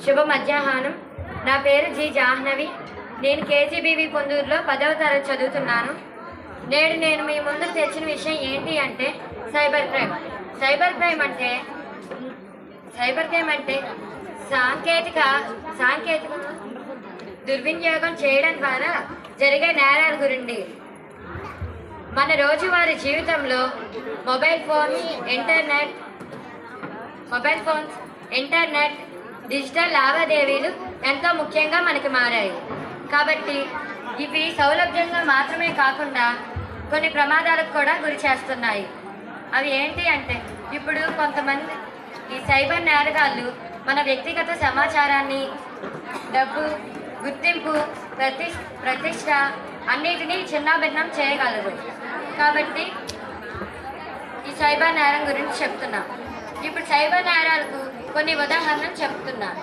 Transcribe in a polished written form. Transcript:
శుభ మధ్యాహ్నం. నా పేరు జి జాహ్నవి. నేను కేజీబీవి పొందూరులో 10వ తరగతి చదువుతున్నాను. నేడు నేను మీ ముందుకు తెచ్చిన విషయం ఏంటి అంటే సైబర్ క్రైమ్. సైబర్ క్రైమ్ అంటే సాంకేతిక దుర్వినియోగం చేయడం ద్వారా జరిగే నేరాల గురించి. మన రోజువారీ జీవితంలో మొబైల్ ఫోన్స్, ఇంటర్నెట్, డిజిటల్ లావాదేవీలు ఎంతో ముఖ్యంగా మనకి మారాయి. కాబట్టి ఇవి సౌలభ్యంగా మాత్రమే కాకుండా కొన్ని ప్రమాదాలకు కూడా గురి చేస్తున్నాయి. అవి ఏంటి అంటే, ఇప్పుడు కొంతమంది ఈ సైబర్ నేరగాళ్ళు మన వ్యక్తిగత సమాచారాన్ని, డబ్బు, గుర్తింపు, ప్రతిష్ట అన్నిటినీ చిన్నాభిన్నం చేయగలరు. కాబట్టి ఈ సైబర్ నేరం గురించి చెప్తున్నాం. ఇప్పుడు సైబర్ నేరాలకు కొన్ని ఉదాహరణలు చెప్తున్నాను.